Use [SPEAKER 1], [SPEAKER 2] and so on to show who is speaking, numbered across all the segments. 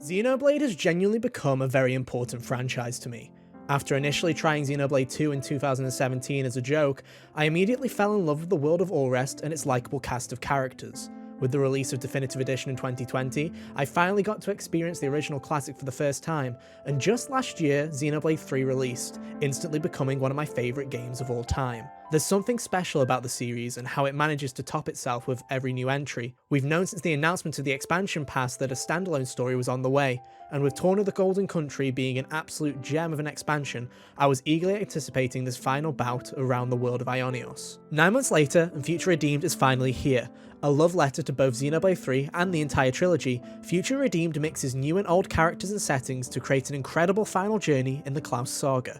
[SPEAKER 1] Xenoblade has genuinely become a very important franchise to me. After initially trying Xenoblade 2 in 2017 as a joke, I immediately fell in love with the world of Allrest and its likeable cast of characters. With the release of Definitive Edition in 2020, I finally got to experience the original classic for the first time, and just last year, Xenoblade 3 released, instantly becoming one of my favourite games of all time. There's something special about the series and how it manages to top itself with every new entry. We've known since the announcement of the expansion pass that a standalone story was on the way, and with Torn of the Golden Country being an absolute gem of an expansion, I was eagerly anticipating this final bout around the world of Ionios. 9 months later, and Future Redeemed is finally here. A love letter to both Xenoblade 3 and the entire trilogy, Future Redeemed mixes new and old characters and settings to create an incredible final journey in the Klaus saga.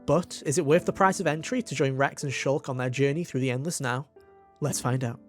[SPEAKER 1] But is it worth the price of entry to join Rex and Shulk on their journey through the Endless Now? Let's find out.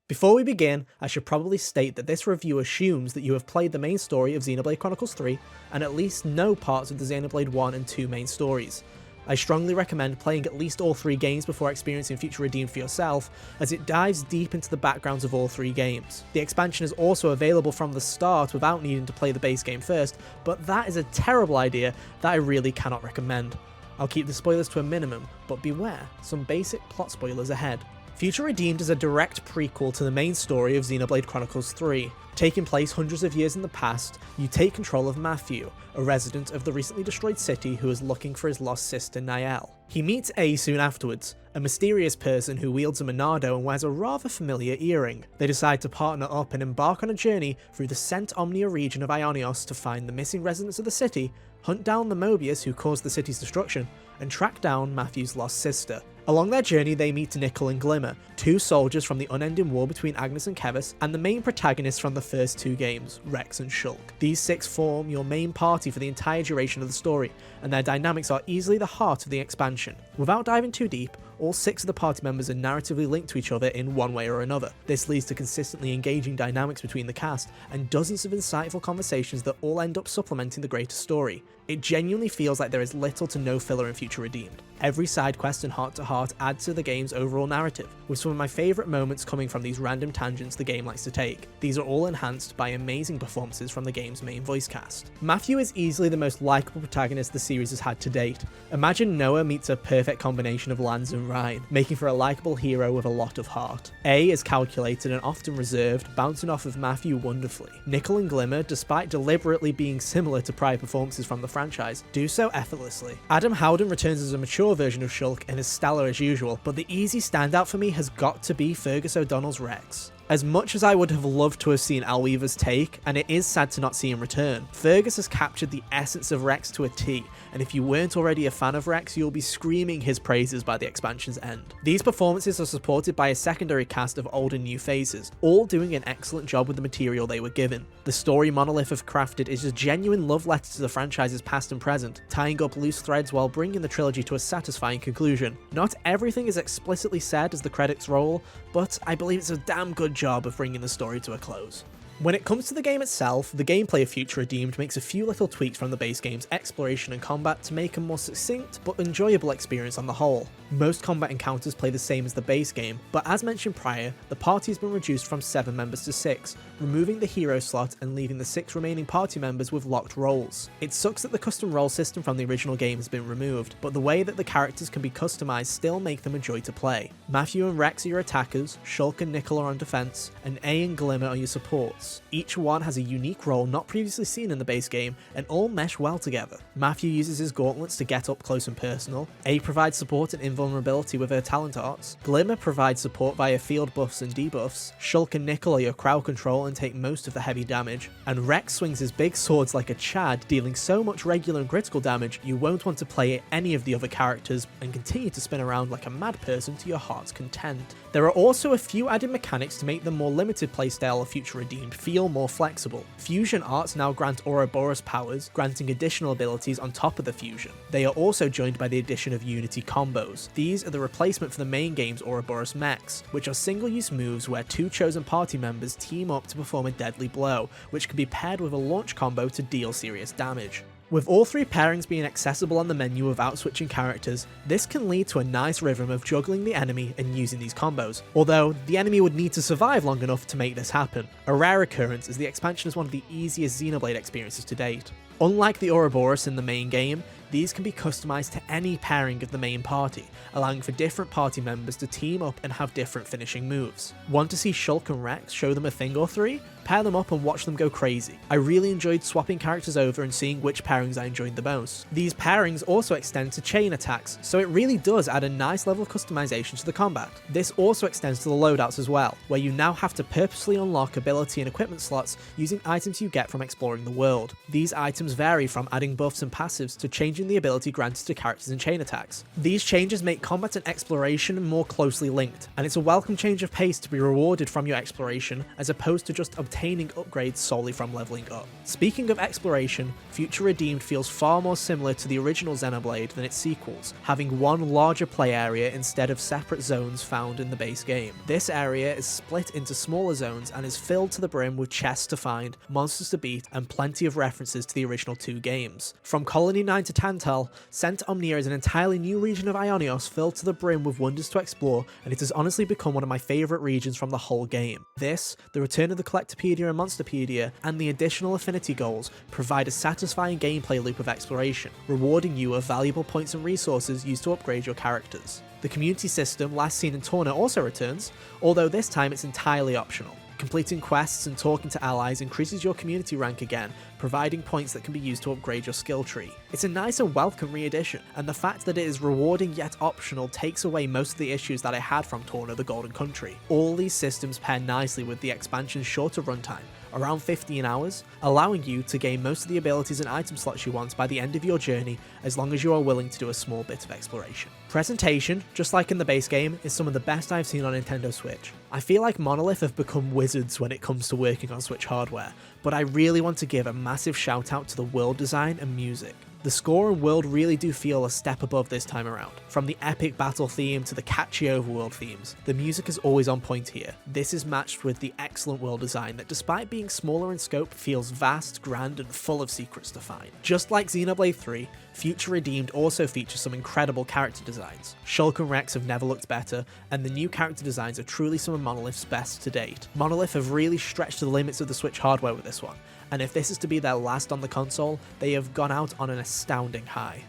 [SPEAKER 1] Before we begin, I should probably state that this review assumes that you have played the main story of Xenoblade Chronicles 3 and at least know parts of the Xenoblade 1 and 2 main stories. I strongly recommend playing at least all 3 games before experiencing Future Redeemed for yourself, as it dives deep into the backgrounds of all 3 games. The expansion is also available from the start without needing to play the base game first, but that is a terrible idea that I really cannot recommend. I'll keep the spoilers to a minimum, but beware, some basic plot spoilers ahead. Future Redeemed is a direct prequel to the main story of Xenoblade Chronicles 3. Taking place hundreds of years in the past, you take control of Matthew, a resident of the recently destroyed city who is looking for his lost sister Niall. He meets A soon afterwards, a mysterious person who wields a monado and wears a rather familiar earring. They decide to partner up and embark on a journey through the Cent Omnia region of Ionios to find the missing residents of the city, hunt down the Mobius who caused the city's destruction, and track down Matthew's lost sister. Along their journey they meet Nickel and Glimmer, 2 soldiers from the unending war between Agnes and Kevis, and the main protagonists from the first 2 games, Rex and Shulk. These 6 form your main party for the entire duration of the story, and their dynamics are easily the heart of the expansion. Without diving too deep, all 6 of the party members are narratively linked to each other in one way or another. This leads to consistently engaging dynamics between the cast, and dozens of insightful conversations that all end up supplementing the greater story. It genuinely feels like there is little to no filler in Future Redeemed. Every side quest and heart-to-heart adds to the game's overall narrative, with some of my favourite moments coming from these random tangents the game likes to take. These are all enhanced by amazing performances from the game's main voice cast. Matthew is easily the most likeable protagonist the series has had to date. Imagine Noah meets a perfect combination of Lance and Ryan, making for a likeable hero with a lot of heart. A is calculated and often reserved, bouncing off of Matthew wonderfully. Nickel and Glimmer, despite deliberately being similar to prior performances from the franchise, do so effortlessly. Adam Howden returns as a mature version of Shulk and is stellar as usual, but the easy standout for me has got to be Fergus O'Donnell's Rex. As much as I would have loved to have seen Al Weaver's take, and it is sad to not see him return, Fergus has captured the essence of Rex to a T, and if you weren't already a fan of Rex, you'll be screaming his praises by the expansion's end. These performances are supported by a secondary cast of old and new faces, all doing an excellent job with the material they were given. The story Monolith have crafted is a genuine love letter to the franchise's past and present, tying up loose threads while bringing the trilogy to a satisfying conclusion. Not everything is explicitly said as the credits roll, but I believe it's a damn good job of bringing the story to a close. When it comes to the game itself, the gameplay of Future Redeemed makes a few little tweaks from the base game's exploration and combat to make a more succinct but enjoyable experience on the whole. Most combat encounters play the same as the base game, but as mentioned prior, the party has been reduced from 7 members to 6, removing the hero slot and leaving the 6 remaining party members with locked roles. It sucks that the custom role system from the original game has been removed, but the way that the characters can be customized still make them a joy to play. Matthew and Rex are your attackers, Shulk and Nickel are on defense, and A and Glimmer are your supports. Each one has a unique role not previously seen in the base game, and all mesh well together. Matthew uses his gauntlets to get up close and personal, A provides support and invulnerability with her talent arts, Glimmer provides support via field buffs and debuffs, Shulk and Nickel are your crowd control and take most of the heavy damage, and Rex swings his big swords like a Chad, dealing so much regular and critical damage you won't want to play any of the other characters and continue to spin around like a mad person to your heart's content. There are also a few added mechanics to make the more limited playstyle of Future Redeemed feel more flexible. Fusion arts now grant Ouroboros powers, granting additional abilities on top of the fusion. They are also joined by the addition of Unity combos. These are the replacement for the main game's Ouroboros mechs, which are single-use moves where 2 chosen party members team up to perform a deadly blow, which can be paired with a launch combo to deal serious damage. With all three pairings being accessible on the menu without switching characters, this can lead to a nice rhythm of juggling the enemy and using these combos, although the enemy would need to survive long enough to make this happen. A rare occurrence, as the expansion is one of the easiest Xenoblade experiences to date. Unlike the Ouroboros in the main game, these can be customized to any pairing of the main party, allowing for different party members to team up and have different finishing moves. Want to see Shulk and Rex show them a thing or three? Pair them up and watch them go crazy. I really enjoyed swapping characters over and seeing which pairings I enjoyed the most. These pairings also extend to chain attacks, so it really does add a nice level of customization to the combat. This also extends to the loadouts as well, where you now have to purposely unlock ability and equipment slots using items you get from exploring the world. These items vary from adding buffs and passives to changing the ability granted to characters in chain attacks. These changes make combat and exploration more closely linked, and it's a welcome change of pace to be rewarded from your exploration as opposed to just obtaining upgrades solely from leveling up. Speaking of exploration, Future Redeemed feels far more similar to the original Xenoblade than its sequels, having one larger play area instead of separate zones found in the base game. This area is split into smaller zones and is filled to the brim with chests to find, monsters to beat, and plenty of references to the original two games. From Colony 9 to Tantal, Cent Omnia is an entirely new region of Ionios filled to the brim with wonders to explore, and it has honestly become one of my favourite regions from the whole game. This, the return of the Collectopedia and Monsterpedia, and the additional affinity goals provide a satisfying gameplay loop of exploration, rewarding you with valuable points and resources used to upgrade your characters. The community system last seen in Torna also returns, although this time it's entirely optional. Completing quests and talking to allies increases your community rank again, providing points that can be used to upgrade your skill tree. It's a nice and welcome re-addition, and the fact that it is rewarding yet optional takes away most of the issues that I had from Torna the Golden Country. All these systems pair nicely with the expansion's shorter runtime, around 15 hours, allowing you to gain most of the abilities and item slots you want by the end of your journey as long as you are willing to do a small bit of exploration. Presentation, just like in the base game, is some of the best I've seen on Nintendo Switch. I feel like Monolith have become wizards when it comes to working on Switch hardware, but I really want to give a massive shout out to the world design and music. The score and world really do feel a step above this time around. From the epic battle theme to the catchy overworld themes, the music is always on point here. This is matched with the excellent world design that, despite being smaller in scope, feels vast, grand, and full of secrets to find. Just like Xenoblade 3, Future Redeemed also features some incredible character designs. Shulk and Rex have never looked better, and the new character designs are truly some of Monolith's best to date. Monolith have really stretched the limits of the Switch hardware with this one, and if this is to be their last on the console, they have gone out on an astounding high.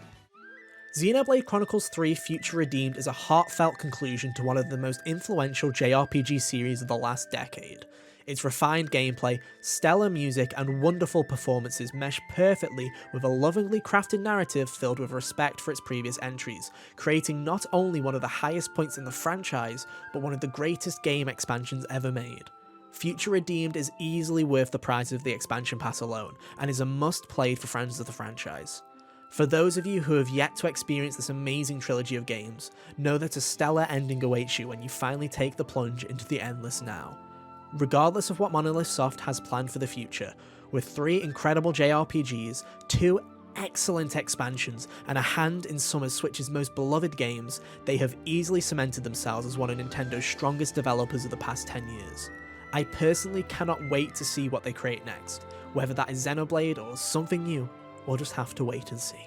[SPEAKER 1] Xenoblade Chronicles 3 Future Redeemed is a heartfelt conclusion to one of the most influential JRPG series of the last decade. Its refined gameplay, stellar music, and wonderful performances mesh perfectly with a lovingly crafted narrative filled with respect for its previous entries, creating not only one of the highest points in the franchise, but one of the greatest game expansions ever made. Future Redeemed is easily worth the price of the expansion pass alone, and is a must-play for fans of the franchise. For those of you who have yet to experience this amazing trilogy of games, know that a stellar ending awaits you when you finally take the plunge into the endless now. Regardless of what Monolith Soft has planned for the future, with 3 incredible JRPGs, 2 excellent expansions, and a hand in some of Switch's most beloved games, they have easily cemented themselves as one of Nintendo's strongest developers of the past 10 years. I personally cannot wait to see what they create next, whether that is Xenoblade or something new, we'll just have to wait and see.